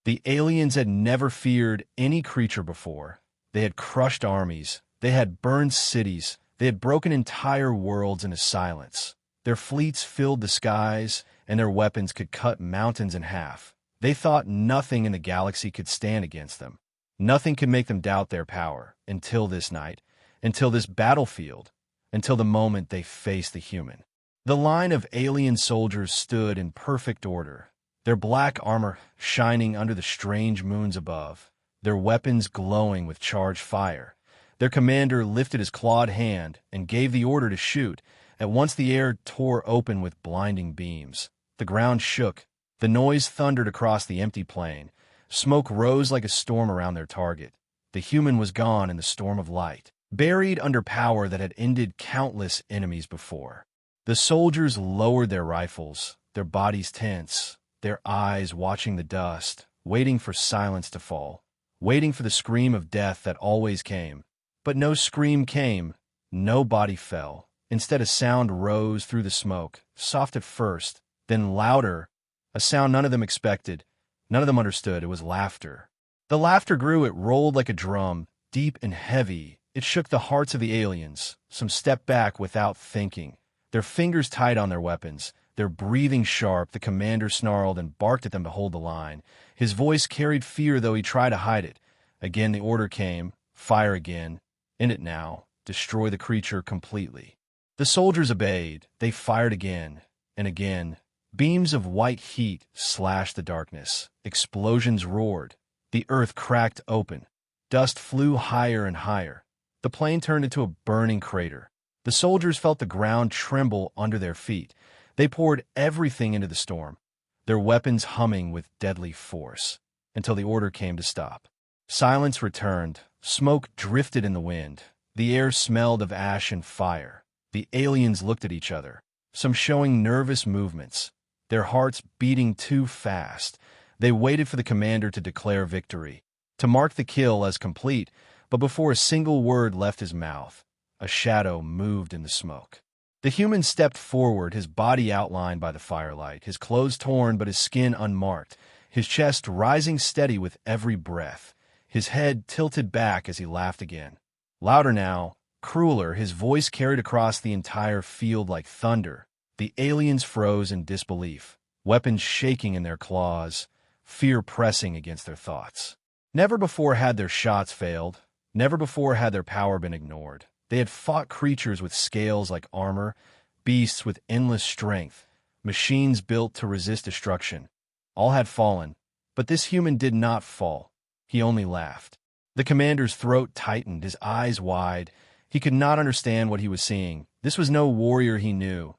The aliens had never feared any creature before. They had crushed armies. They had burned cities. They had broken entire worlds into silence. Their fleets filled the skies, and their weapons could cut mountains in half. They thought nothing in the galaxy could stand against them. Nothing could make them doubt their power, until this night, until this battlefield, until the moment they faced the human. The line of alien soldiers stood in perfect order, their black armor shining under the strange moons above, their weapons glowing with charged fire. Their commander lifted his clawed hand and gave the order to shoot. At once the air tore open with blinding beams. The ground shook. The noise thundered across the empty plain. Smoke rose like a storm around their target. The human was gone in the storm of light, buried under power that had ended countless enemies before. The soldiers lowered their rifles, their bodies tense, their eyes watching the dust, waiting for silence to fall, waiting for the scream of death that always came. But no scream came, no body fell. Instead, a sound rose through the smoke, soft at first, then louder, a sound none of them expected. None of them understood. It was laughter. The laughter grew. It rolled like a drum, deep and heavy. It shook the hearts of the aliens. Some stepped back without thinking, their fingers tight on their weapons, their breathing sharp. The commander snarled and barked at them to hold the line. His voice carried fear, though he tried to hide it. Again the order came, fire again. In it now, destroy the creature completely. The soldiers obeyed. They fired again and again. Beams of white heat slashed the darkness. Explosions roared. The earth cracked open. Dust flew higher and higher. The plain turned into a burning crater. The soldiers felt the ground tremble under their feet. They poured everything into the storm, their weapons humming with deadly force, until the order came to stop. Silence returned. Smoke drifted in the wind. The air smelled of ash and fire. The aliens looked at each other, some showing nervous movements, their hearts beating too fast. They waited for the commander to declare victory, to mark the kill as complete, but before a single word left his mouth, a shadow moved in the smoke. The human stepped forward, his body outlined by the firelight, his clothes torn but his skin unmarked, his chest rising steady with every breath, his head tilted back as he laughed again. Louder now, crueler, his voice carried across the entire field like thunder. The aliens froze in disbelief, weapons shaking in their claws, fear pressing against their thoughts. Never before had their shots failed. Never before had their power been ignored. They had fought creatures with scales like armor, beasts with endless strength, machines built to resist destruction. All had fallen, but this human did not fall. He only laughed. The commander's throat tightened, his eyes wide. He could not understand what he was seeing. This was no warrior he knew,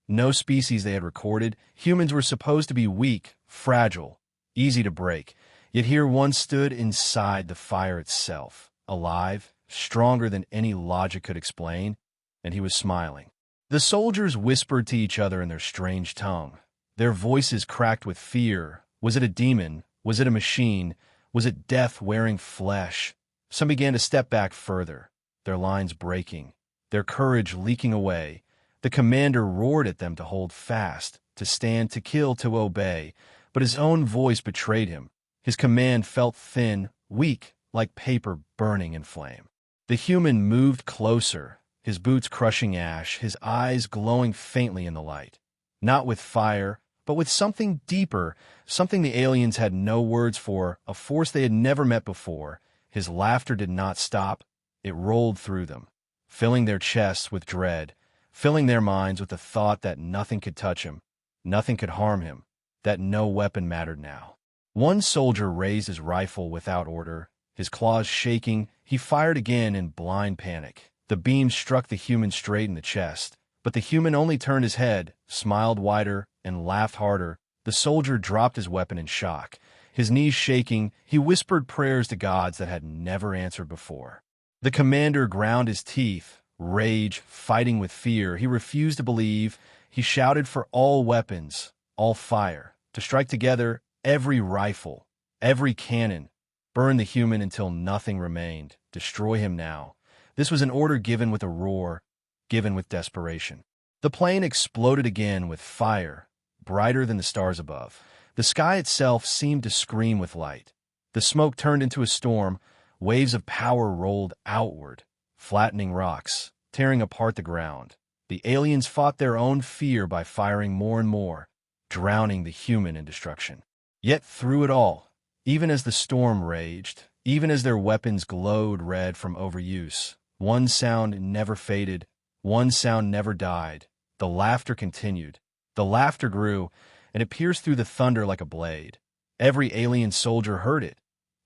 no species they had recorded. Humans were supposed to be weak, fragile, easy to break. Yet here one stood inside the fire itself, alive, stronger than any logic could explain, and he was smiling. The soldiers whispered to each other in their strange tongue. Their voices cracked with fear. Was it a demon? Was it a machine? Was it death wearing flesh? Some began to step back further, their lines breaking, their courage leaking away. The commander roared at them to hold fast, to stand, to kill, to obey, but his own voice betrayed him. His command felt thin, weak, like paper burning in flame. The human moved closer, his boots crushing ash, his eyes glowing faintly in the light. Not with fire, but with something deeper, something the aliens had no words for, a force they had never met before. His laughter did not stop. It rolled through them, filling their chests with dread, filling their minds with the thought that nothing could touch him, nothing could harm him, that no weapon mattered now. One soldier raised his rifle without order, his claws shaking. He fired again in blind panic. The beam struck the human straight in the chest, but the human only turned his head, smiled wider, and laughed harder. The soldier dropped his weapon in shock. His knees shaking, he whispered prayers to gods that had never answered before. The commander ground his teeth, rage fighting with fear. He refused to believe. He shouted for all weapons, all fire, to strike together, every rifle, every cannon, burn the human until nothing remained, destroy him now. This was an order given with a roar, given with desperation. The plane exploded again with fire, brighter than the stars above. The sky itself seemed to scream with light. The smoke turned into a storm, waves of power rolled outward, flattening rocks, tearing apart the ground. The aliens fought their own fear by firing more and more, drowning the human in destruction. Yet through it all, even as the storm raged, even as their weapons glowed red from overuse, one sound never faded, one sound never died. The laughter continued. The laughter grew, and it pierced through the thunder like a blade. Every alien soldier heard it.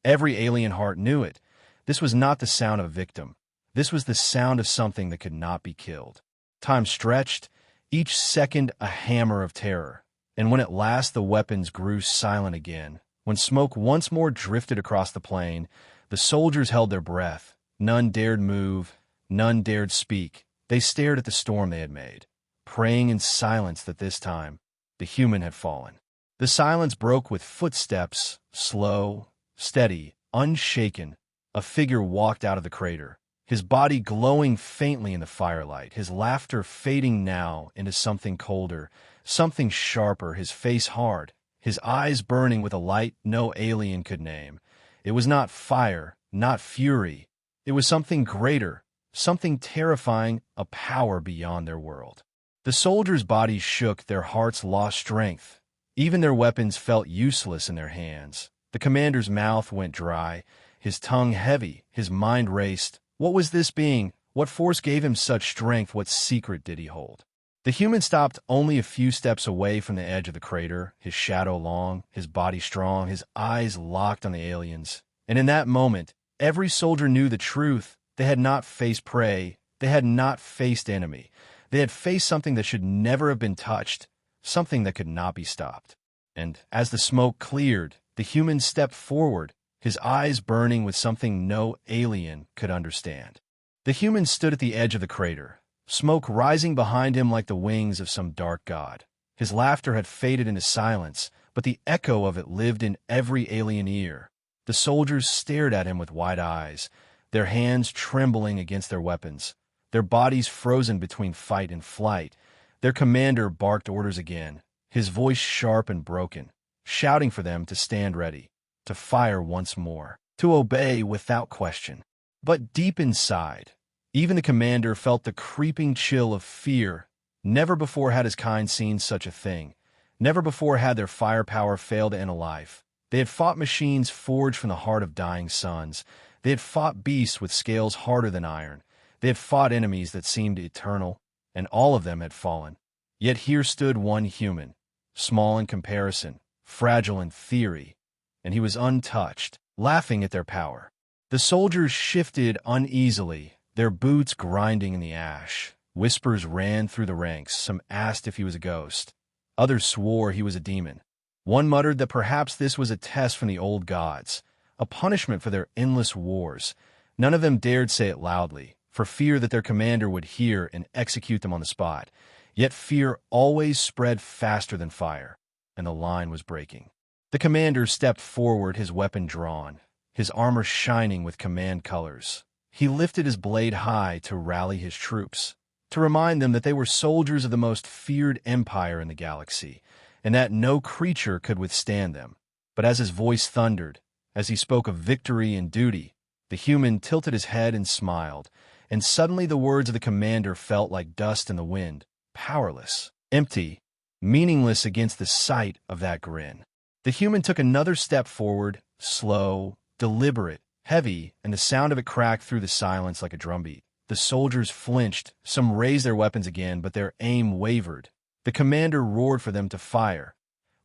Every alien heart knew it. This was not the sound of a victim. This was the sound of something that could not be killed. Time stretched, each second a hammer of terror. And when at last the weapons grew silent again, when smoke once more drifted across the plain, the soldiers held their breath. None dared move, none dared speak. They stared at the storm they had made, praying in silence that this time the human had fallen. The silence broke with footsteps, slow, steady, unshaken. A figure walked out of the crater, his body glowing faintly in the firelight, his laughter fading now into something colder, something sharper, his face hard, his eyes burning with a light no alien could name. It was not fire, not fury. It was something greater, something terrifying, a power beyond their world. The soldiers' bodies shook, their hearts lost strength. Even their weapons felt useless in their hands. The commander's mouth went dry, his tongue heavy, his mind raced. What was this being? What force gave him such strength? What secret did he hold? The human stopped only a few steps away from the edge of the crater, his shadow long, his body strong, his eyes locked on the aliens. And in that moment, every soldier knew the truth. They had not faced prey. They had not faced enemy. They had faced something that should never have been touched, something that could not be stopped. And as the smoke cleared, the human stepped forward, his eyes burning with something no alien could understand. The human stood at the edge of the crater, smoke rising behind him like the wings of some dark god. His laughter had faded into silence, but the echo of it lived in every alien ear. The soldiers stared at him with wide eyes, their hands trembling against their weapons, their bodies frozen between fight and flight. Their commander barked orders again, his voice sharp and broken, shouting for them to stand ready, to fire once more, to obey without question. But deep inside, even the commander felt the creeping chill of fear. Never before had his kind seen such a thing. Never before had their firepower failed to end a life. They had fought machines forged from the heart of dying suns. They had fought beasts with scales harder than iron. They had fought enemies that seemed eternal, and all of them had fallen. Yet here stood one human, small in comparison, fragile in theory, and he was untouched, laughing at their power. The soldiers shifted uneasily, their boots grinding in the ash. Whispers ran through the ranks. Some asked if he was a ghost. Others swore he was a demon. One muttered that perhaps this was a test from the old gods, a punishment for their endless wars. None of them dared say it loudly, for fear that their commander would hear and execute them on the spot. Yet fear always spread faster than fire, and the line was breaking. The commander stepped forward, his weapon drawn, his armor shining with command colors. He lifted his blade high to rally his troops, to remind them that they were soldiers of the most feared empire in the galaxy, and that no creature could withstand them. But as his voice thundered, as he spoke of victory and duty, the human tilted his head and smiled, and suddenly the words of the commander felt like dust in the wind, powerless, empty, meaningless against the sight of that grin. The human took another step forward, slow, deliberate, heavy, and the sound of it cracked through the silence like a drumbeat. The soldiers flinched, some raised their weapons again, but their aim wavered. The commander roared for them to fire,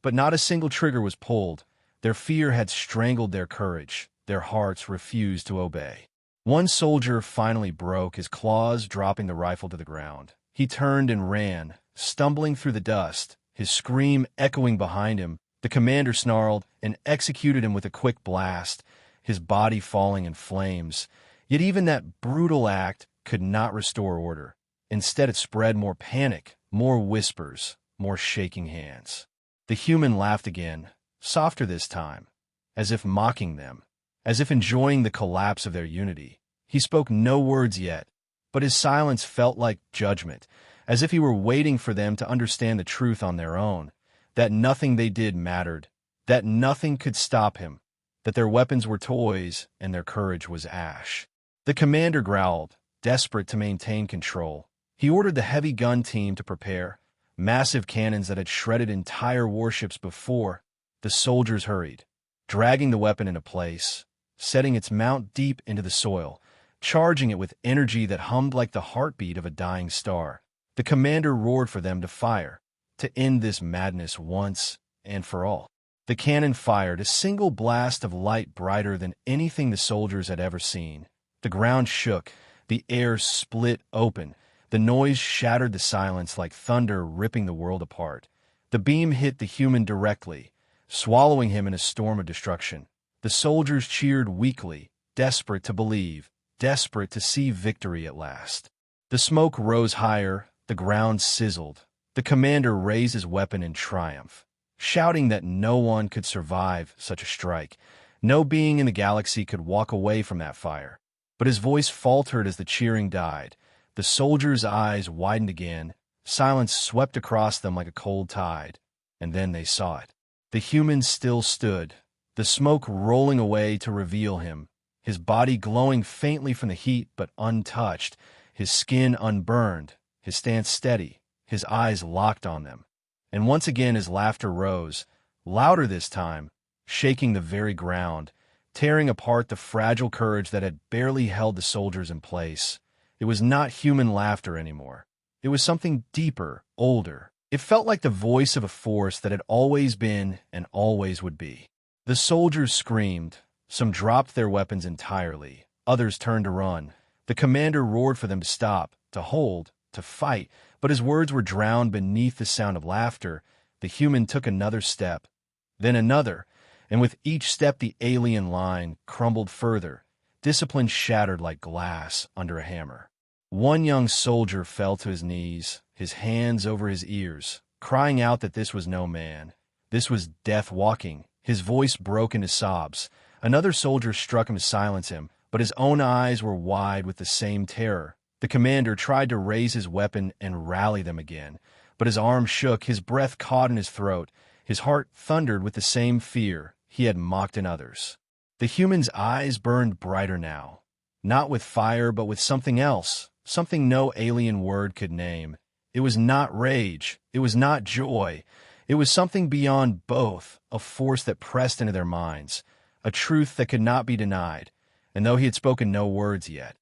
but not a single trigger was pulled. Their fear had strangled their courage. Their hearts refused to obey. One soldier finally broke, his claws dropping the rifle to the ground. He turned and ran, stumbling through the dust, his scream echoing behind him. The commander snarled and executed him with a quick blast, his body falling in flames. Yet even that brutal act could not restore order. Instead, it spread more panic, more whispers, more shaking hands. The human laughed again, softer this time, as if mocking them, as if enjoying the collapse of their unity. He spoke no words yet, but his silence felt like judgment, as if he were waiting for them to understand the truth on their own, that nothing they did mattered, that nothing could stop him, that their weapons were toys and their courage was ash. The commander growled, desperate to maintain control. He ordered the heavy gun team to prepare, massive cannons that had shredded entire warships before. The soldiers hurried, dragging the weapon into place, setting its mount deep into the soil, charging it with energy that hummed like the heartbeat of a dying star. The commander roared for them to fire, to end this madness once and for all. The cannon fired, a single blast of light brighter than anything the soldiers had ever seen. The ground shook, the air split open. The noise shattered the silence like thunder ripping the world apart. The beam hit the human directly, swallowing him in a storm of destruction. The soldiers cheered weakly, desperate to believe, desperate to see victory at last. The smoke rose higher, the ground sizzled. The commander raised his weapon in triumph, shouting that no one could survive such a strike. No being in the galaxy could walk away from that fire. But his voice faltered as the cheering died. The soldiers' eyes widened again. Silence swept across them like a cold tide. And then they saw it. The human still stood, the smoke rolling away to reveal him, his body glowing faintly from the heat but untouched, his skin unburned, his stance steady, his eyes locked on them. And once again his laughter rose, louder this time, shaking the very ground, tearing apart the fragile courage that had barely held the soldiers in place. It was not human laughter anymore. It was something deeper, older. It felt like the voice of a force that had always been and always would be. The soldiers screamed. Some dropped their weapons entirely. Others turned to run. The commander roared for them to stop, to hold, to fight, but his words were drowned beneath the sound of laughter. The human took another step, then another, and with each step the alien line crumbled further, discipline shattered like glass under a hammer. One young soldier fell to his knees, his hands over his ears, crying out that this was no man. This was death walking. His voice broke into sobs. Another soldier struck him to silence him, but his own eyes were wide with the same terror. The commander tried to raise his weapon and rally them again, but his arm shook, his breath caught in his throat, his heart thundered with the same fear he had mocked in others. The human's eyes burned brighter now, not with fire but with something else, something no alien word could name. It was not rage, it was not joy, it was something beyond both, a force that pressed into their minds, a truth that could not be denied, and though he had spoken no words yet,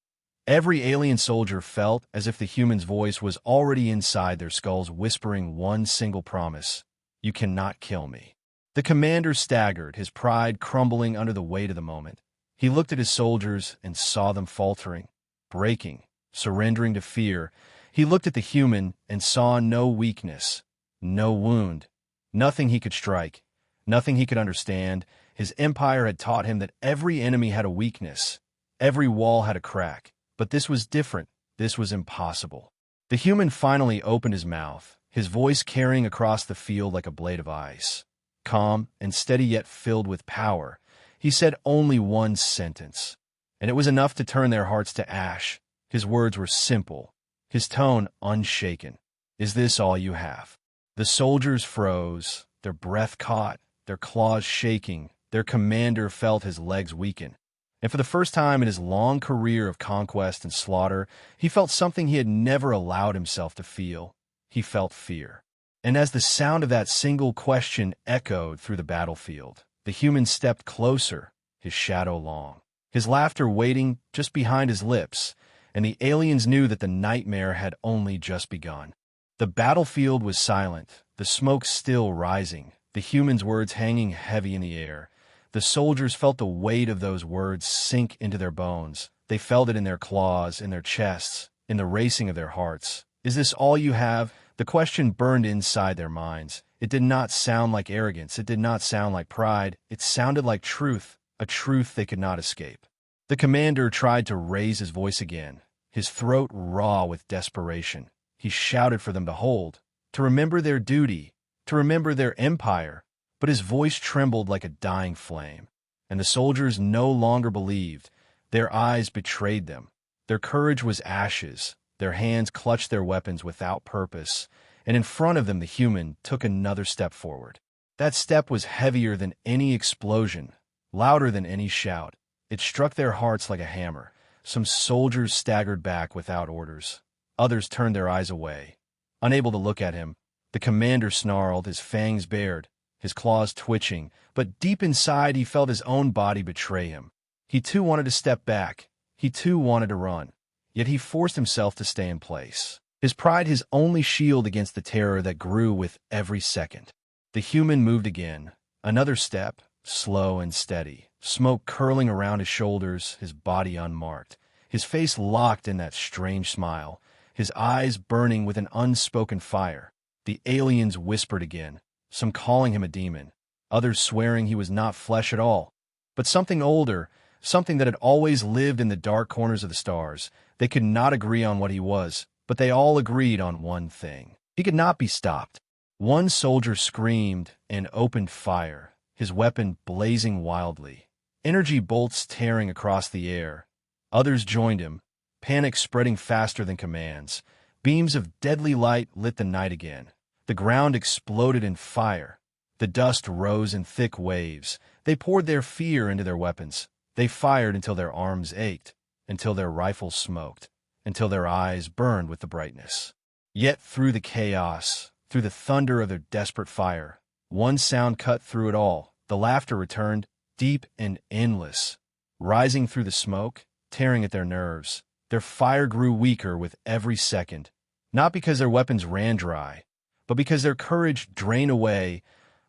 every alien soldier felt as if the human's voice was already inside their skulls whispering one single promise: you cannot kill me. The commander staggered, his pride crumbling under the weight of the moment. He looked at his soldiers and saw them faltering, breaking, surrendering to fear. He looked at the human and saw no weakness, no wound, nothing he could strike, nothing he could understand. His empire had taught him that every enemy had a weakness, every wall had a crack. But this was different. This was impossible. The human finally opened his mouth, his voice carrying across the field like a blade of ice. Calm and steady yet filled with power, he said only one sentence, and it was enough to turn their hearts to ash. His words were simple, his tone unshaken. Is this all you have? The soldiers froze, their breath caught, their claws shaking. Their commander felt his legs weaken. And for the first time in his long career of conquest and slaughter, he felt something he had never allowed himself to feel. He felt fear. And as the sound of that single question echoed through the battlefield, the human stepped closer, his shadow long, his laughter waiting just behind his lips, and the aliens knew that the nightmare had only just begun. The battlefield was silent, the smoke still rising, the human's words hanging heavy in the air. The soldiers felt the weight of those words sink into their bones. They felt it in their claws, in their chests, in the racing of their hearts. Is this all you have? The question burned inside their minds. It did not sound like arrogance. It did not sound like pride. It sounded like truth, a truth they could not escape. The commander tried to raise his voice again, his throat raw with desperation. He shouted for them to hold, to remember their duty, to remember their empire. But his voice trembled like a dying flame, and the soldiers no longer believed. Their eyes betrayed them. Their courage was ashes. Their hands clutched their weapons without purpose, and in front of them the human took another step forward. That step was heavier than any explosion, louder than any shout. It struck their hearts like a hammer. Some soldiers staggered back without orders. Others turned their eyes away. Unable to look at him, the commander snarled, his fangs bared, his claws twitching, but deep inside he felt his own body betray him. He too wanted to step back. He too wanted to run. Yet he forced himself to stay in place. His pride his only shield against the terror that grew with every second. The human moved again. Another step, slow and steady, smoke curling around his shoulders, his body unmarked, his face locked in that strange smile, his eyes burning with an unspoken fire. The aliens whispered again, some calling him a demon, others swearing he was not flesh at all, but something older, something that had always lived in the dark corners of the stars. They could not agree on what he was, but they all agreed on one thing. He could not be stopped. One soldier screamed and opened fire, his weapon blazing wildly, energy bolts tearing across the air. Others joined him, panic spreading faster than commands. Beams of deadly light lit the night again. The ground exploded in fire. The dust rose in thick waves. They poured their fear into their weapons. They fired until their arms ached, until their rifles smoked, until their eyes burned with the brightness. Yet through the chaos, through the thunder of their desperate fire, one sound cut through it all. The laughter returned, deep and endless, rising through the smoke, tearing at their nerves. Their fire grew weaker with every second, not because their weapons ran dry, but because their courage drained away.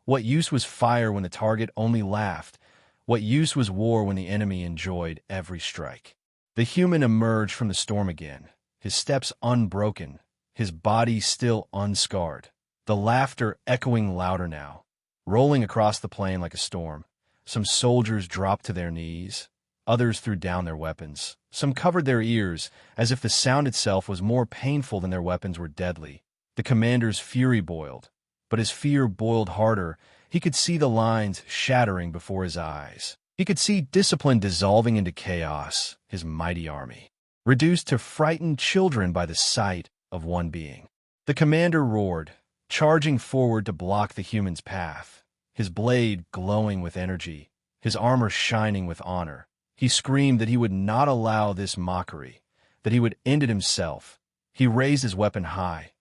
What use was fire when the target only laughed? What use was war when the enemy enjoyed every strike? The human emerged from the storm again, his steps unbroken, his body still unscarred, the laughter echoing louder now, rolling across the plain like a storm. Some soldiers dropped to their knees, others threw down their weapons. Some covered their ears, as if the sound itself was more painful than their weapons were deadly. The commander's fury boiled, but his fear boiled harder. He could see the lines shattering before his eyes. He could see discipline dissolving into chaos, his mighty army, reduced to frightened children by the sight of one being. The commander roared, charging forward to block the human's path, his blade glowing with energy, his armor shining with honor. He screamed that he would not allow this mockery, that he would end it himself. He raised his weapon high.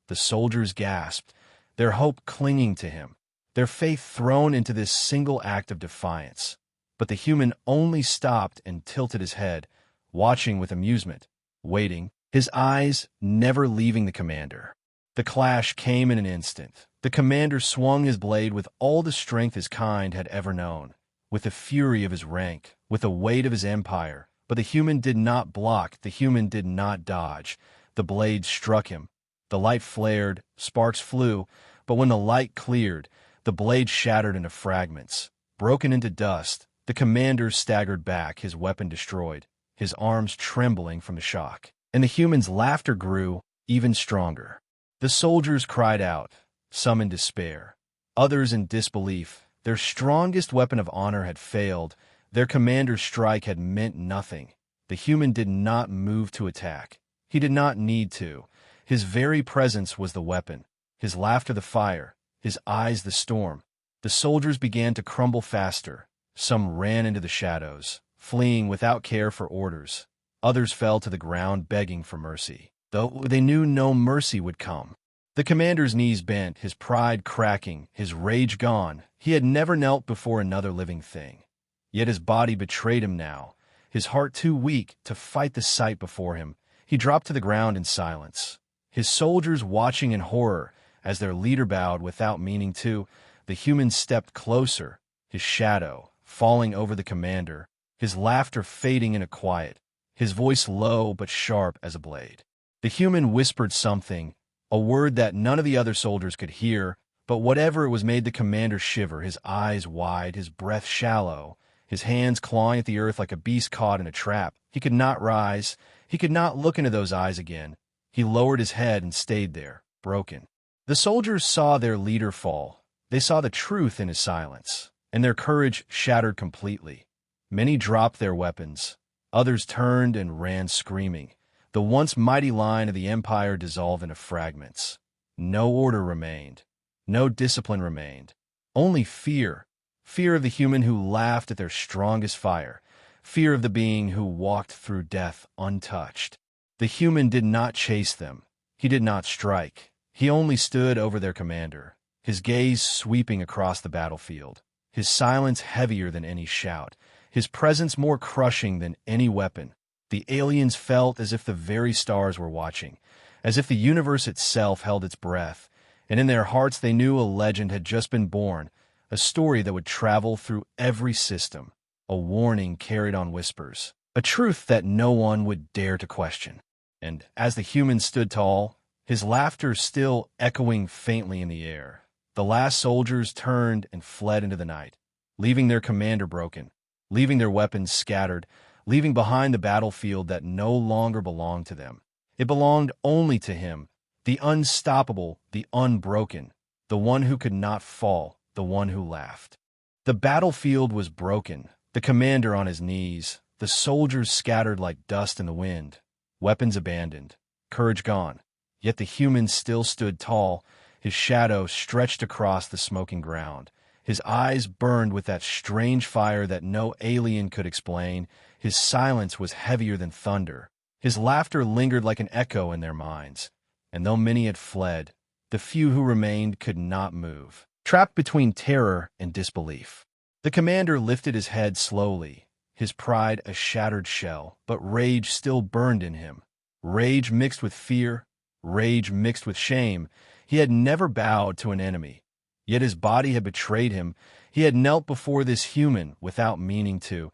The soldiers gasped, their hope clinging to him, their faith thrown into this single act of defiance. But the human only stopped and tilted his head, watching with amusement, waiting, his eyes never leaving the commander. The clash came in an instant. The commander swung his blade with all the strength his kind had ever known, with the fury of his rank, with the weight of his empire. But the human did not block, the human did not dodge. The blade struck him. The light flared, sparks flew, but when the light cleared, the blade shattered into fragments. Broken into dust, the commander staggered back, his weapon destroyed, his arms trembling from the shock. And the human's laughter grew even stronger. The soldiers cried out, some in despair, others in disbelief. Their strongest weapon of honor had failed. Their commander's strike had meant nothing. The human did not move to attack. He did not need to. His very presence was the weapon, his laughter the fire, his eyes the storm. The soldiers began to crumble faster. Some ran into the shadows, fleeing without care for orders. Others fell to the ground begging for mercy, though they knew no mercy would come. The commander's knees bent, his pride cracking, his rage gone. He had never knelt before another living thing. Yet his body betrayed him now, his heart too weak to fight the sight before him. He dropped to the ground in silence, his soldiers watching in horror as their leader bowed without meaning to. The human stepped closer, his shadow falling over the commander, his laughter fading into quiet, his voice low but sharp as a blade. The human whispered something, a word that none of the other soldiers could hear, but whatever it was made the commander shiver, his eyes wide, his breath shallow, his hands clawing at the earth like a beast caught in a trap. He could not rise. He could not look into those eyes again. He lowered his head and stayed there, broken. The soldiers saw their leader fall. They saw the truth in his silence, and their courage shattered completely. Many dropped their weapons. Others turned and ran screaming. The once mighty line of the empire dissolved into fragments. No order remained. No discipline remained. Only fear. Fear of the human who laughed at their strongest fire. Fear of the being who walked through death untouched. The human did not chase them. He did not strike. He only stood over their commander, his gaze sweeping across the battlefield, his silence heavier than any shout, his presence more crushing than any weapon. The aliens felt as if the very stars were watching, as if the universe itself held its breath, and in their hearts they knew a legend had just been born, a story that would travel through every system, a warning carried on whispers, a truth that no one would dare to question. And as the human stood tall, his laughter still echoing faintly in the air, the last soldiers turned and fled into the night, leaving their commander broken, leaving their weapons scattered, leaving behind the battlefield that no longer belonged to them. It belonged only to him, the unstoppable, the unbroken, the one who could not fall, the one who laughed. The battlefield was broken, the commander on his knees, the soldiers scattered like dust in the wind, weapons abandoned, courage gone. Yet the human still stood tall, his shadow stretched across the smoking ground. His eyes burned with that strange fire that no alien could explain. His silence was heavier than thunder. His laughter lingered like an echo in their minds. And though many had fled, the few who remained could not move, trapped between terror and disbelief. The commander lifted his head slowly, his pride a shattered shell, but rage still burned in him. Rage mixed with fear, rage mixed with shame. He had never bowed to an enemy, yet his body had betrayed him. He had knelt before this human without meaning to.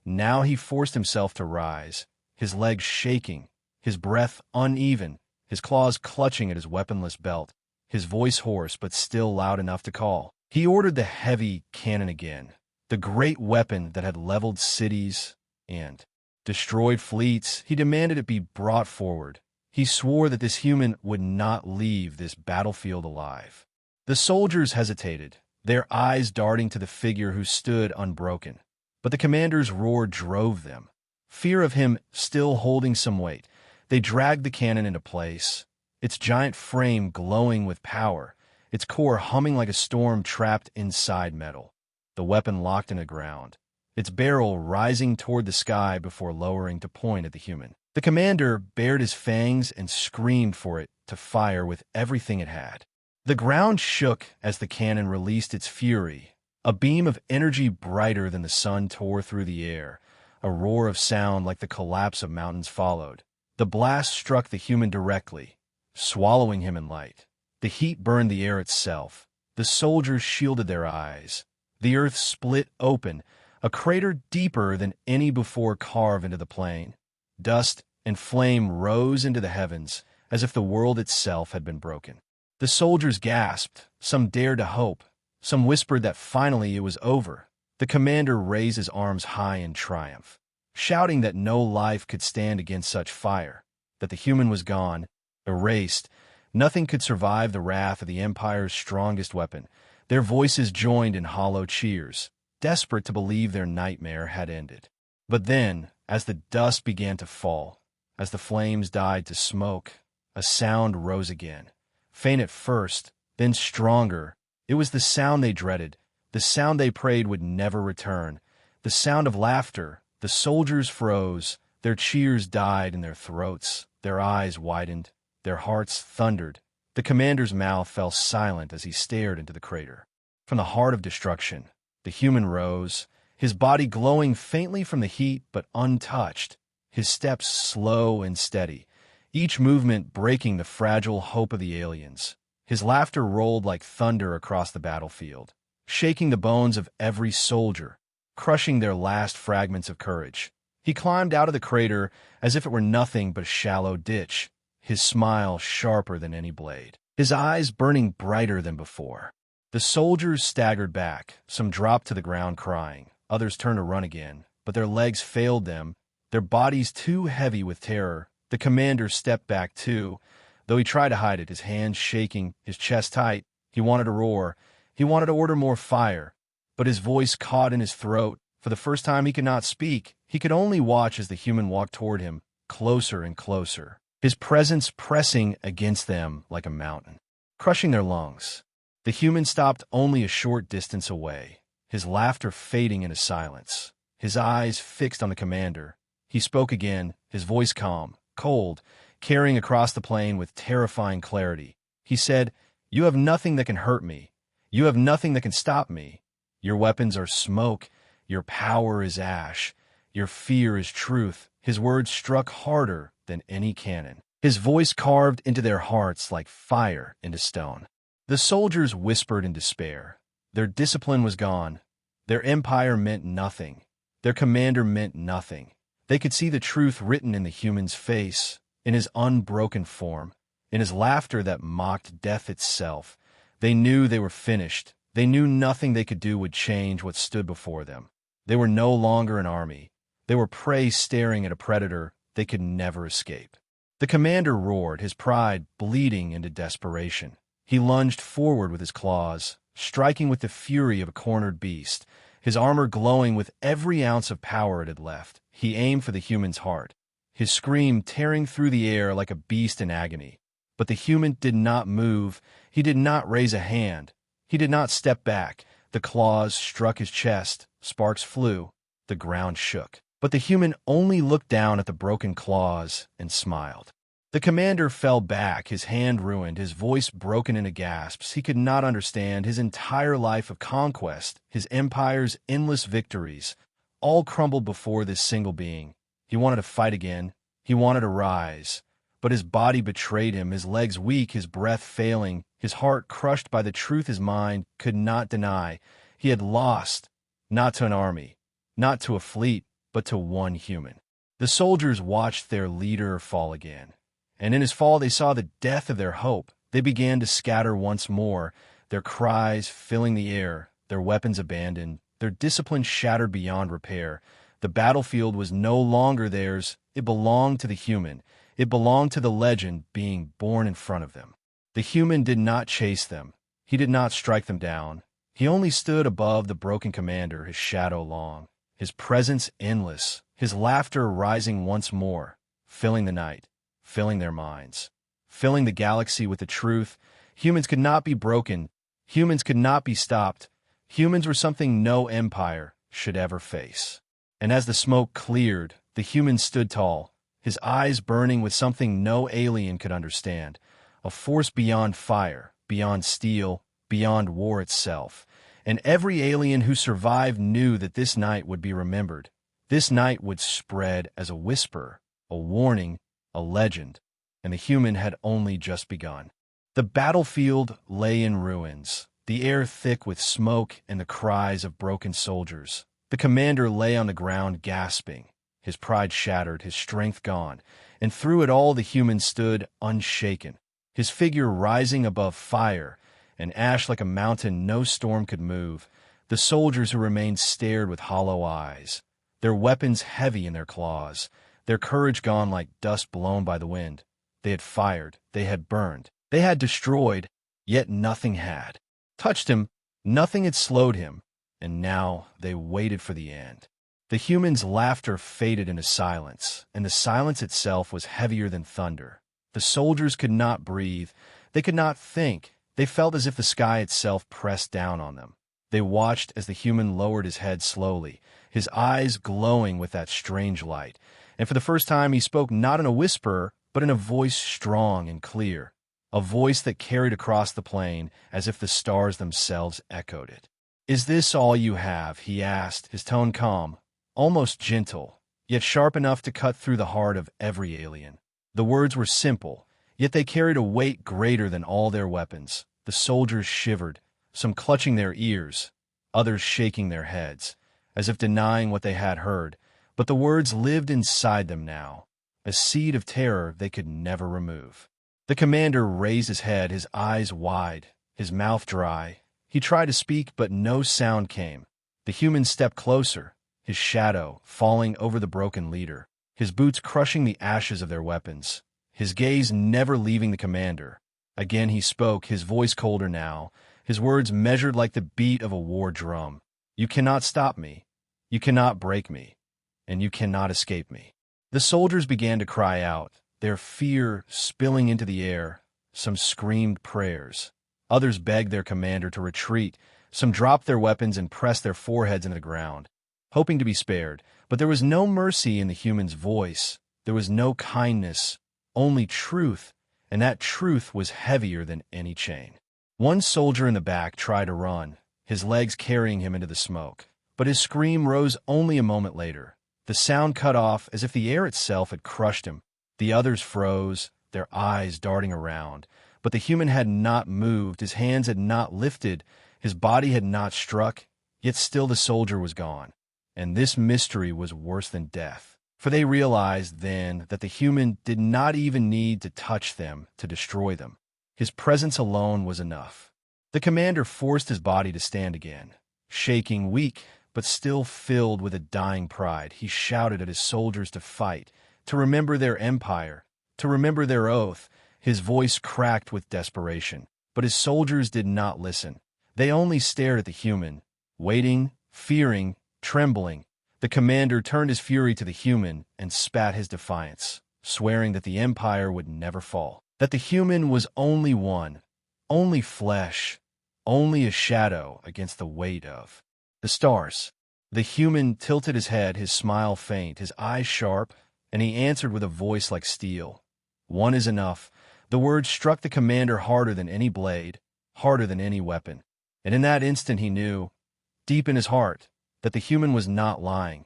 Now he forced himself to rise, his legs shaking, his breath uneven, his claws clutching at his weaponless belt, his voice hoarse but still loud enough to call. He ordered the heavy cannon again, the great weapon that had leveled cities and destroyed fleets. He demanded it be brought forward. He swore that this human would not leave this battlefield alive. The soldiers hesitated, their eyes darting to the figure who stood unbroken. But the commander's roar drove them. Fear of him still holding some weight, they dragged the cannon into place, its giant frame glowing with power, its core humming like a storm trapped inside metal. The weapon locked in the ground, its barrel rising toward the sky before lowering to point at the human. The commander bared his fangs and screamed for it to fire with everything it had. The ground shook as the cannon released its fury. A beam of energy brighter than the sun tore through the air. A roar of sound like the collapse of mountains followed. The blast struck the human directly, swallowing him in light. The heat burned the air itself. The soldiers shielded their eyes. The earth split open, a crater deeper than any before carved into the plain. Dust and flame rose into the heavens, as if the world itself had been broken. The soldiers gasped, some dared to hope, some whispered that finally it was over. The commander raised his arms high in triumph, shouting that no life could stand against such fire, that the human was gone, erased. Nothing could survive the wrath of the Empire's strongest weapon. Their voices joined in hollow cheers, desperate to believe their nightmare had ended. But then, as the dust began to fall, as the flames died to smoke, a sound rose again. Faint at first, then stronger. It was the sound they dreaded, the sound they prayed would never return, the sound of laughter. The soldiers froze, their cheers died in their throats, their eyes widened, their hearts thundered. The commander's mouth fell silent as he stared into the crater. From the heart of destruction, the human rose, his body glowing faintly from the heat but untouched, his steps slow and steady, each movement breaking the fragile hope of the aliens. His laughter rolled like thunder across the battlefield, shaking the bones of every soldier, crushing their last fragments of courage. He climbed out of the crater as if it were nothing but a shallow ditch, his smile sharper than any blade, his eyes burning brighter than before. The soldiers staggered back, some dropped to the ground crying, others turned to run again, but their legs failed them, their bodies too heavy with terror. The commander stepped back too, though he tried to hide it, his hands shaking, his chest tight. He wanted to roar. He wanted to order more fire, but his voice caught in his throat. For the first time he could not speak. He could only watch as the human walked toward him, closer and closer, his presence pressing against them like a mountain, crushing their lungs. The human stopped only a short distance away, his laughter fading into silence, his eyes fixed on the commander. He spoke again, his voice calm, cold, carrying across the plain with terrifying clarity. He said, "You have nothing that can hurt me. You have nothing that can stop me. Your weapons are smoke. Your power is ash. Your fear is truth." His words struck harder than any cannon. His voice carved into their hearts like fire into stone. The soldiers whispered in despair. Their discipline was gone. Their empire meant nothing. Their commander meant nothing. They could see the truth written in the human's face, in his unbroken form, in his laughter that mocked death itself. They knew they were finished. They knew nothing they could do would change what stood before them. They were no longer an army. They were prey staring at a predator they could never escape. The commander roared, his pride bleeding into desperation. He lunged forward with his claws, striking with the fury of a cornered beast, his armor glowing with every ounce of power it had left. He aimed for the human's heart, his scream tearing through the air like a beast in agony. But the human did not move. He did not raise a hand. He did not step back. The claws struck his chest. Sparks flew. The ground shook. But the human only looked down at the broken claws and smiled. The commander fell back, his hand ruined, his voice broken into gasps. He could not understand his entire life of conquest, his empire's endless victories, all crumbled before this single being. He wanted to fight again. He wanted to rise. But his body betrayed him, his legs weak, his breath failing, his heart crushed by the truth his mind could not deny. He had lost, not to an army, not to a fleet, but to one human. The soldiers watched their leader fall again. And in his fall they saw the death of their hope. They began to scatter once more, their cries filling the air, their weapons abandoned, their discipline shattered beyond repair. The battlefield was no longer theirs. It belonged to the human. It belonged to the legend being born in front of them. The human did not chase them. He did not strike them down. He only stood above the broken commander, his shadow long, his presence endless, his laughter rising once more, filling the night, filling their minds, filling the galaxy with the truth. Humans could not be broken. Humans could not be stopped. Humans were something no empire should ever face. And as the smoke cleared, the human stood tall, his eyes burning with something no alien could understand, a force beyond fire, beyond steel, beyond war itself. And every alien who survived knew that this night would be remembered. This night would spread as a whisper, a warning, a legend, and the human had only just begun. The battlefield lay in ruins, the air thick with smoke and the cries of broken soldiers. The commander lay on the ground gasping, his pride shattered, his strength gone, and through it all the human stood unshaken, his figure rising above fire and ash like a mountain no storm could move. The soldiers who remained stared with hollow eyes, their weapons heavy in their claws, their courage gone like dust blown by the wind. They had fired, they had burned, they had destroyed, yet nothing had touched him, nothing had slowed him, and now they waited for the end. The human's laughter faded into silence, and the silence itself was heavier than thunder. The soldiers could not breathe, they could not think, they felt as if the sky itself pressed down on them. They watched as the human lowered his head slowly, his eyes glowing with that strange light. And for the first time he spoke not in a whisper, but in a voice strong and clear, a voice that carried across the plain as if the stars themselves echoed it. "Is this all you have?" he asked, his tone calm, almost gentle, yet sharp enough to cut through the heart of every alien. The words were simple, yet they carried a weight greater than all their weapons. The soldiers shivered, some clutching their ears, others shaking their heads, as if denying what they had heard. But the words lived inside them now, a seed of terror they could never remove. The commander raised his head, his eyes wide, his mouth dry. He tried to speak, but no sound came. The human stepped closer, his shadow falling over the broken leader, his boots crushing the ashes of their weapons, his gaze never leaving the commander. Again he spoke, his voice colder now, his words measured like the beat of a war drum. "You cannot stop me. You cannot break me. And you cannot escape me." The soldiers began to cry out, their fear spilling into the air. Some screamed prayers. Others begged their commander to retreat. Some dropped their weapons and pressed their foreheads into the ground, hoping to be spared. But there was no mercy in the human's voice. There was no kindness, only truth, and that truth was heavier than any chain. One soldier in the back tried to run, his legs carrying him into the smoke. But his scream rose only a moment later. The sound cut off as if the air itself had crushed him. The others froze, their eyes darting around. But the human had not moved, his hands had not lifted, his body had not struck, yet still the soldier was gone. And this mystery was worse than death. For they realized then that the human did not even need to touch them to destroy them. His presence alone was enough. The commander forced his body to stand again. Shaking, weak, but still filled with a dying pride, he shouted at his soldiers to fight, to remember their empire, to remember their oath. His voice cracked with desperation. But his soldiers did not listen. They only stared at the human, waiting, fearing, trembling. The commander turned his fury to the human and spat his defiance, swearing that the empire would never fall, that the human was only one, only flesh, only a shadow against the weight of the stars. The human tilted his head, his smile faint, his eyes sharp, and he answered with a voice like steel. One is enough. The words struck the commander harder than any blade, harder than any weapon. And in that instant he knew, deep in his heart, that the human was not lying,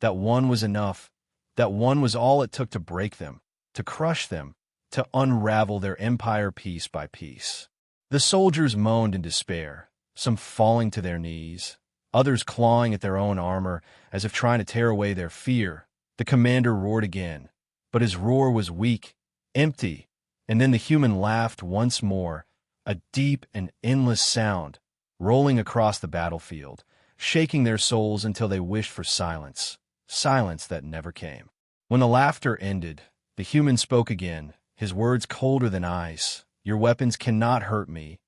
that one was enough, that one was all it took to break them, to crush them, to unravel their empire piece by piece. The soldiers moaned in despair, some falling to their knees, others clawing at their own armor as if trying to tear away their fear. The commander roared again, but his roar was weak, empty, and then the human laughed once more, a deep and endless sound, rolling across the battlefield, shaking their souls until they wished for silence, silence that never came. When the laughter ended, the human spoke again, his words colder than ice. Your weapons cannot hurt me.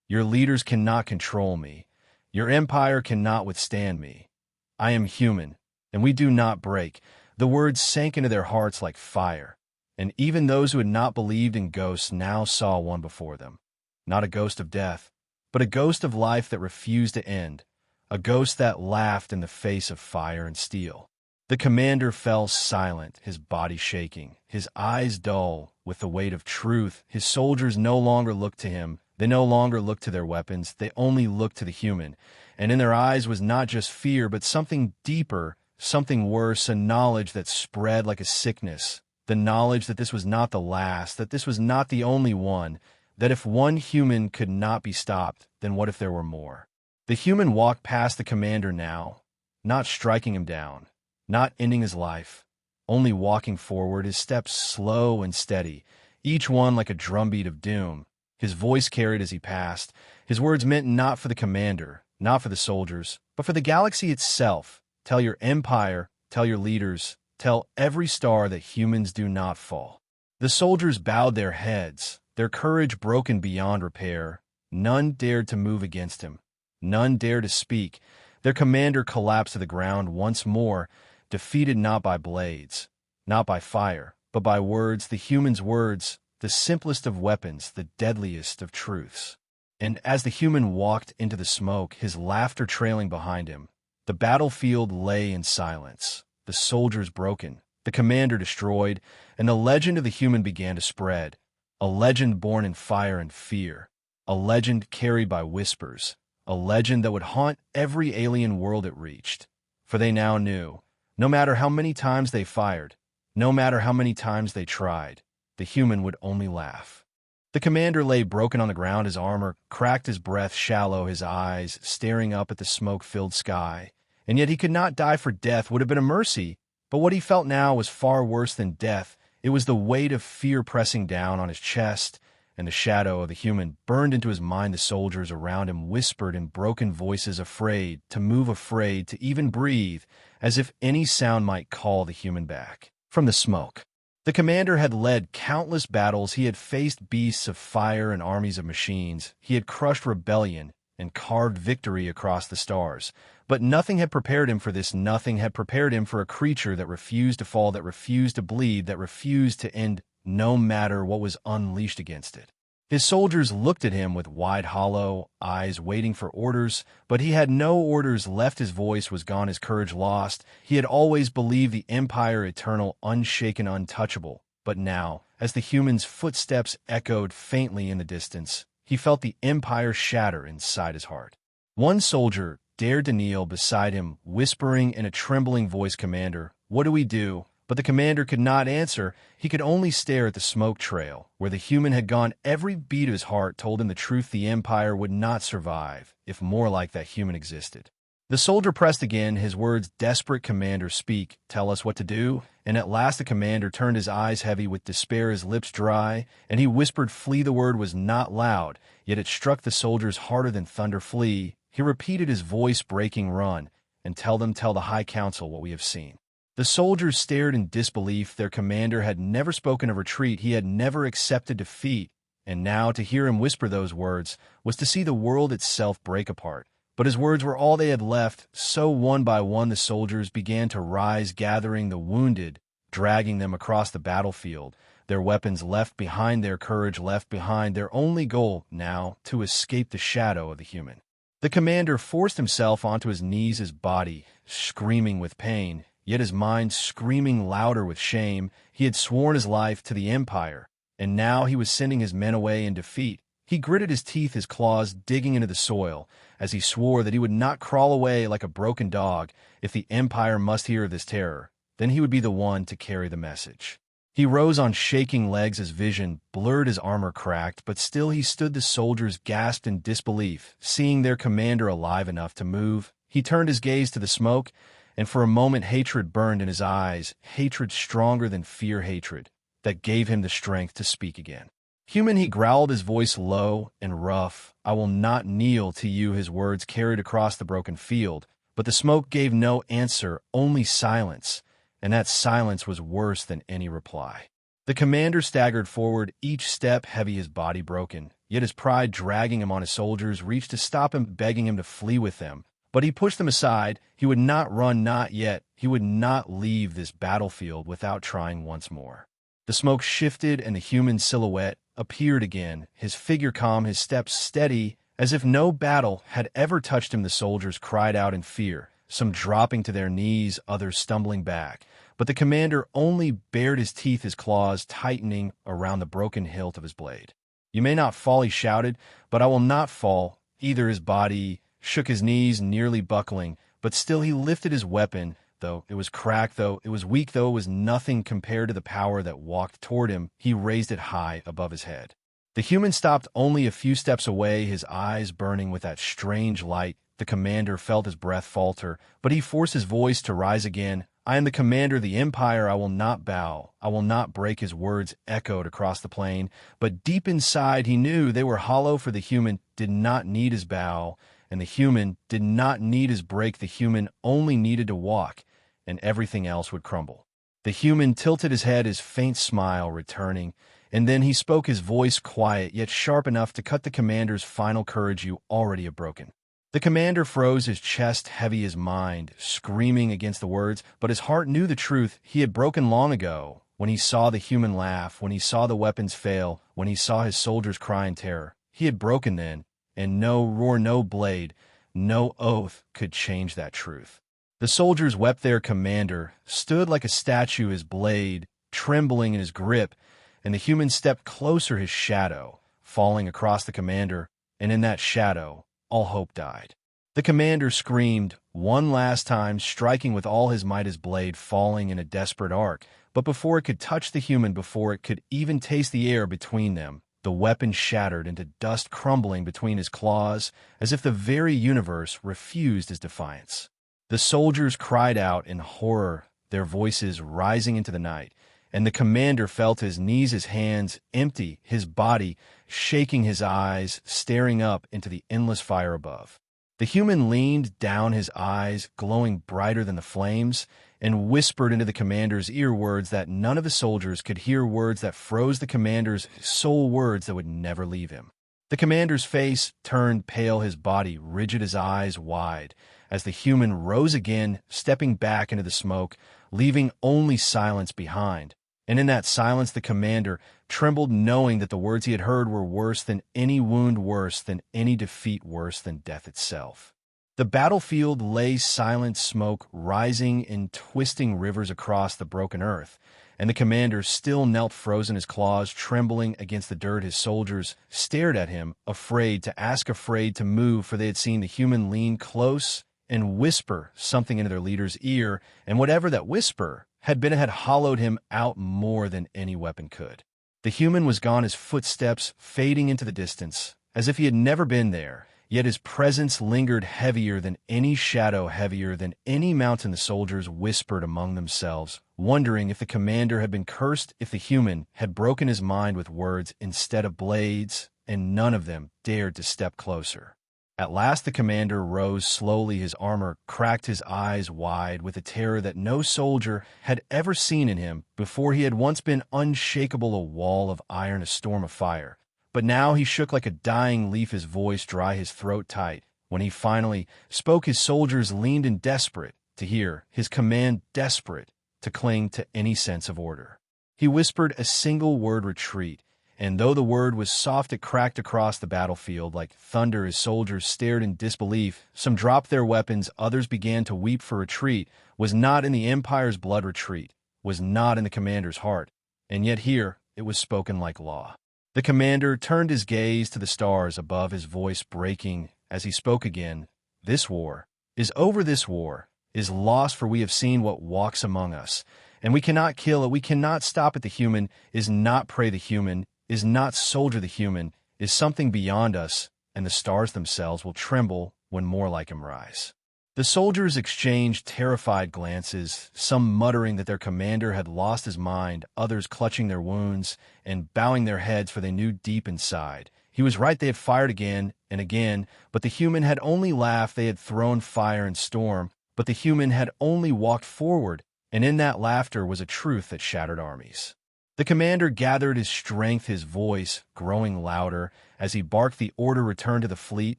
Your leaders cannot control me. Your empire cannot withstand me. I am human, and we do not break. The words sank into their hearts like fire, and even those who had not believed in ghosts now saw one before them. Not a ghost of death, but a ghost of life that refused to end, a ghost that laughed in the face of fire and steel. The commander fell silent, his body shaking, his eyes dull with the weight of truth. His soldiers no longer looked to him. They no longer looked to their weapons. They only looked to the human. And in their eyes was not just fear, but something deeper, something worse, a knowledge that spread like a sickness. The knowledge that this was not the last, that this was not the only one, that if one human could not be stopped, then what if there were more? The human walked past the commander now, not striking him down, not ending his life, only walking forward, his steps slow and steady, each one like a drumbeat of doom. His voice carried as he passed. His words meant not for the commander, not for the soldiers, but for the galaxy itself. Tell your empire, tell your leaders, tell every star that humans do not fall. The soldiers bowed their heads, their courage broken beyond repair. None dared to move against him. None dared to speak. Their commander collapsed to the ground once more, defeated not by blades, not by fire, but by words, the human's words, the simplest of weapons, the deadliest of truths. And as the human walked into the smoke, his laughter trailing behind him, the battlefield lay in silence, the soldiers broken, the commander destroyed, and the legend of the human began to spread, a legend born in fire and fear, a legend carried by whispers, a legend that would haunt every alien world it reached. For they now knew, no matter how many times they fired, no matter how many times they tried, the human would only laugh. The commander lay broken on the ground, his armor cracked, his breath shallow, his eyes staring up at the smoke-filled sky. And yet he could not die, for death would have been a mercy. But what he felt now was far worse than death. It was the weight of fear pressing down on his chest, and the shadow of the human burned into his mind. The soldiers around him whispered in broken voices, afraid to move, afraid to even breathe, as if any sound might call the human back from the smoke. The commander had led countless battles. He had faced beasts of fire and armies of machines. He had crushed rebellion and carved victory across the stars. But nothing had prepared him for this. Nothing had prepared him for a creature that refused to fall, that refused to bleed, that refused to end no matter what was unleashed against it. His soldiers looked at him with wide, hollow eyes, waiting for orders, but he had no orders left. His voice was gone, his courage lost. He had always believed the Empire eternal, unshaken, untouchable. But now, as the human's footsteps echoed faintly in the distance, he felt the Empire shatter inside his heart. One soldier dared to kneel beside him, whispering in a trembling voice, "Commander, what do we do?" But the commander could not answer. He could only stare at the smoke trail, where the human had gone. Every beat of his heart told him the truth: the Empire would not survive if more like that human existed. The soldier pressed again, his words desperate. "Commander, speak. Tell us what to do." And at last the commander turned, his eyes heavy with despair, his lips dry, and he whispered, "Flee." The word was not loud, yet it struck the soldiers harder than thunder. "Flee." He repeated, his voice breaking, "Run, and tell the High Council what we have seen." The soldiers stared in disbelief. Their commander had never spoken of retreat. He had never accepted defeat. And now to hear him whisper those words was to see the world itself break apart. But his words were all they had left. So one by one the soldiers began to rise, gathering the wounded, dragging them across the battlefield, their weapons left behind, their courage left behind, their only goal now to escape the shadow of the human. The commander forced himself onto his knees, his body screaming with pain, yet his mind screaming louder with shame. He had sworn his life to the Empire, and now he was sending his men away in defeat. He gritted his teeth, his claws digging into the soil, as he swore that he would not crawl away like a broken dog. If the Empire must hear of this terror, then he would be the one to carry the message. He rose on shaking legs, his vision blurred, his armor cracked, but still he stood. The soldiers gasped in disbelief, seeing their commander alive enough to move. He turned his gaze to the smoke, and for a moment hatred burned in his eyes, hatred stronger than fear, hatred that gave him the strength to speak again. "Human," he growled, his voice low and rough, "I will not kneel to you." His words carried across the broken field, but the smoke gave no answer, only silence, and that silence was worse than any reply. The commander staggered forward, each step heavy, his body broken, yet his pride dragging him on. His soldiers reached to stop him, begging him to flee with them. But he pushed them aside. He would not run, not yet. He would not leave this battlefield without trying once more. The smoke shifted, and the human silhouette appeared again, his figure calm, his steps steady, as if no battle had ever touched him. The soldiers cried out in fear, some dropping to their knees, others stumbling back. But the commander only bared his teeth, his claws tightening around the broken hilt of his blade. "You may not fall," he shouted, "but I will not fall either." His body shook, his knees nearly buckling, but still he lifted his weapon. Though it was cracked, though it was weak, though it was nothing compared to the power that walked toward him, he raised it high above his head. The human stopped only a few steps away, his eyes burning with that strange light. The commander felt his breath falter, but he forced his voice to rise again. "I am the commander of the Empire. I will not bow. I will not break." His words echoed across the plain, but deep inside he knew they were hollow, for the human did not need his bow, and the human did not need his break. The human only needed to walk, and everything else would crumble. The human tilted his head, his faint smile returning, and then he spoke, his voice quiet yet sharp enough to cut the commander's final courage. "You already have broken." The commander froze, his chest heavy, his mind screaming against the words, but his heart knew the truth. He had broken long ago, when he saw the human laugh, when he saw the weapons fail, when he saw his soldiers cry in terror. He had broken then, and no roar, no blade, no oath could change that truth. The soldiers wept. Their commander stood like a statue, his blade trembling in his grip, and the human stepped closer, his shadow falling across the commander, and in that shadow all hope died. The commander screamed one last time, striking with all his might, his blade falling in a desperate arc. But before it could touch the human, before it could even taste the air between them, the weapon shattered into dust, crumbling between his claws, as if the very universe refused his defiance. The soldiers cried out in horror, their voices rising into the night, and the commander fell to his knees, his hands empty, his body shaking, his eyes staring up into the endless fire above. The human leaned down, his eyes glowing brighter than the flames, and whispered into the commander's ear words that none of the soldiers could hear, words that froze the commander's soul, words that would never leave him. The commander's face turned pale, his body rigid, his eyes wide, as the human rose again, stepping back into the smoke, leaving only silence behind. And in that silence, the commander trembled, knowing that the words he had heard were worse than any wound, worse than any defeat, worse than death itself. The battlefield lay silent, smoke rising in twisting rivers across the broken earth, and the commander still knelt frozen, his claws trembling against the dirt. His soldiers stared at him, afraid to ask, afraid to move, for they had seen the human lean close and whisper something into their leader's ear, and whatever that whisper had been, it had hollowed him out more than any weapon could. The human was gone, his footsteps fading into the distance, as if he had never been there, yet his presence lingered, heavier than any shadow, heavier than any mountain. The soldiers whispered among themselves, wondering if the commander had been cursed, if the human had broken his mind with words instead of blades, and none of them dared to step closer. At last the commander rose slowly, his armor cracked, his eyes wide with a terror that no soldier had ever seen in him before. He had once been unshakable, a wall of iron, a storm of fire. But now he shook like a dying leaf, his voice dry, his throat tight. When he finally spoke, his soldiers leaned in, desperate to hear his command, desperate to cling to any sense of order. He whispered a single word: retreat. And though the word was soft, it cracked across the battlefield like thunder. His soldiers stared in disbelief. Some dropped their weapons, others began to weep, for retreat was not in the Empire's blood, retreat was not in the commander's heart. And yet here it was spoken like law. The commander turned his gaze to the stars above, his voice breaking as he spoke again. This war is over, this war is lost, for we have seen what walks among us, and we cannot kill it, we cannot stop it. The human is not prey, the human is not soldier, the human is something beyond us, and the stars themselves will tremble when more like him rise. The soldiers exchanged terrified glances, some muttering that their commander had lost his mind, others clutching their wounds and bowing their heads, for they knew deep inside he was right. They had fired again and again, but the human had only laughed. They had thrown fire and storm, but the human had only walked forward, and in that laughter was a truth that shattered armies. The commander gathered his strength, his voice growing louder as he barked the order: return to the fleet,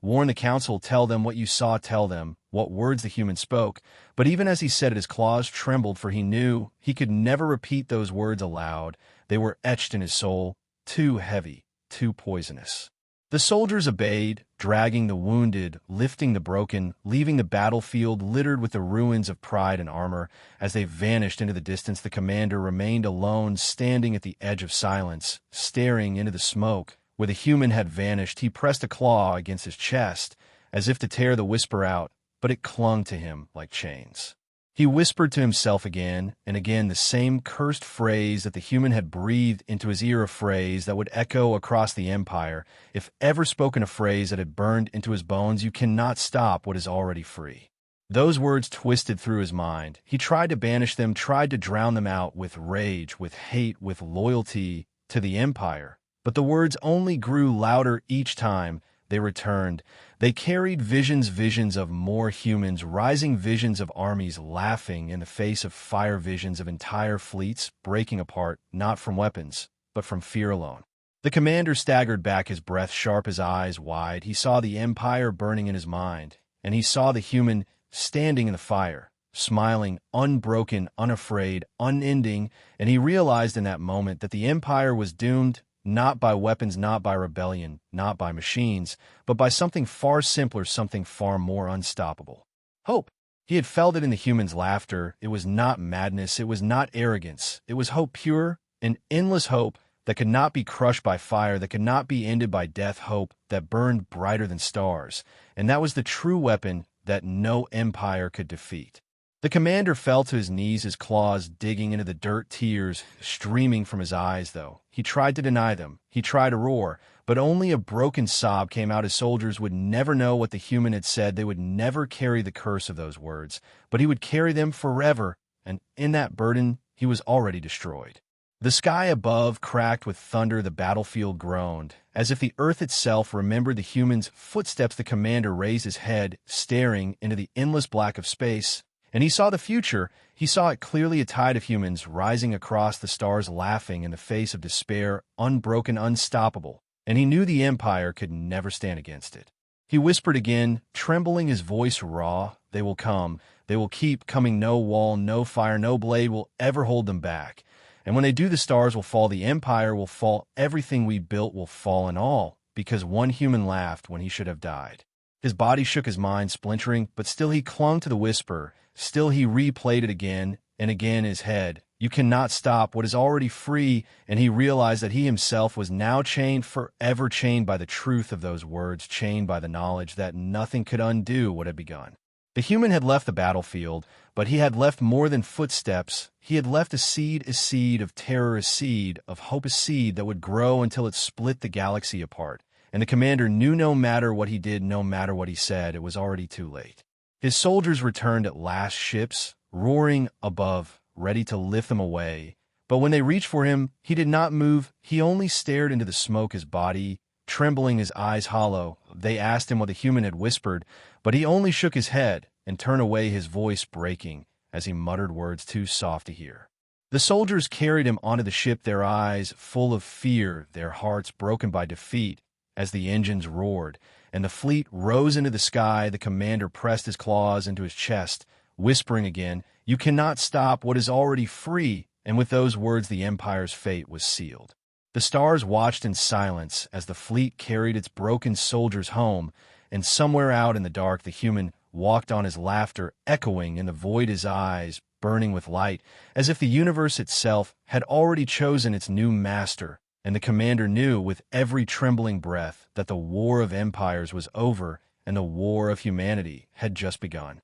warn the council, tell them what you saw, tell them what words the human spoke. But even as he said it, his claws trembled, for he knew he could never repeat those words aloud. They were etched in his soul, too heavy, too poisonous. The soldiers obeyed, dragging the wounded, lifting the broken, leaving the battlefield littered with the ruins of pride and armor. As they vanished into the distance, the commander remained alone, standing at the edge of silence, staring into the smoke. Where the human had vanished, he pressed a claw against his chest, as if to tear the whisper out, but it clung to him like chains. He whispered to himself again and again the same cursed phrase that the human had breathed into his ear, a phrase that would echo across the Empire, if ever spoken, a phrase that had burned into his bones: you cannot stop what is already free. Those words twisted through his mind. He tried to banish them, tried to drown them out with rage, with hate, with loyalty to the Empire. But the words only grew louder each time they returned. They carried visions, visions of more humans, rising visions of armies laughing in the face of fire, visions of entire fleets breaking apart, not from weapons, but from fear alone. The commander staggered back, his breath sharp, his eyes wide. He saw the Empire burning in his mind, and he saw the human standing in the fire, smiling, unbroken, unafraid, unending, and he realized in that moment that the Empire was doomed, not by weapons, not by rebellion, not by machines, but by something far simpler, something far more unstoppable. Hope. He had felt it in the human's laughter. It was not madness, it was not arrogance. It was hope, pure and endless hope that could not be crushed by fire, that could not be ended by death, hope that burned brighter than stars. And that was the true weapon that no empire could defeat. The commander fell to his knees, his claws digging into the dirt, tears streaming from his eyes, though. He tried to deny them. He tried to roar, but only a broken sob came out. His soldiers would never know what the human had said. They would never carry the curse of those words, but he would carry them forever, and in that burden, he was already destroyed. The sky above cracked with thunder. The battlefield groaned, as if the earth itself remembered the human's footsteps. The commander raised his head, staring into the endless black of space. And he saw the future. He saw it clearly, a tide of humans rising across the stars, laughing in the face of despair, unbroken, unstoppable. And he knew the Empire could never stand against it. He whispered again, trembling, his voice raw, they will come. They will keep coming. No wall, no fire, no blade will ever hold them back. And when they do, the stars will fall, the empire will fall, everything we built will fall in all, because one human laughed when he should have died. His body shook, his mind splintering, but still he clung to the whisper. Still he replayed it again and again in his head. You cannot stop what is already free, and he realized that he himself was now chained, forever chained by the truth of those words, chained by the knowledge that nothing could undo what had begun. The human had left the battlefield, but he had left more than footsteps. He had left a seed of terror, a seed of hope, a seed that would grow until it split the galaxy apart. And the commander knew no matter what he did, no matter what he said, it was already too late. His soldiers returned at last, ships roaring above, ready to lift them away. But when they reached for him, he did not move. He only stared into the smoke, his body trembling, his eyes hollow. They asked him what the human had whispered, but he only shook his head and turned away, his voice breaking as he muttered words too soft to hear. The soldiers carried him onto the ship, their eyes full of fear, their hearts broken by defeat. As the engines roared and the fleet rose into the sky, the commander pressed his claws into his chest, whispering again, "You cannot stop what is already free." And with those words, the empire's fate was sealed. The stars watched in silence as the fleet carried its broken soldiers home, and somewhere out in the dark, the human walked on, his laughter echoing in the void, his eyes burning with light, as if the universe itself had already chosen its new master. And the commander knew with every trembling breath that the war of empires was over and the war of humanity had just begun.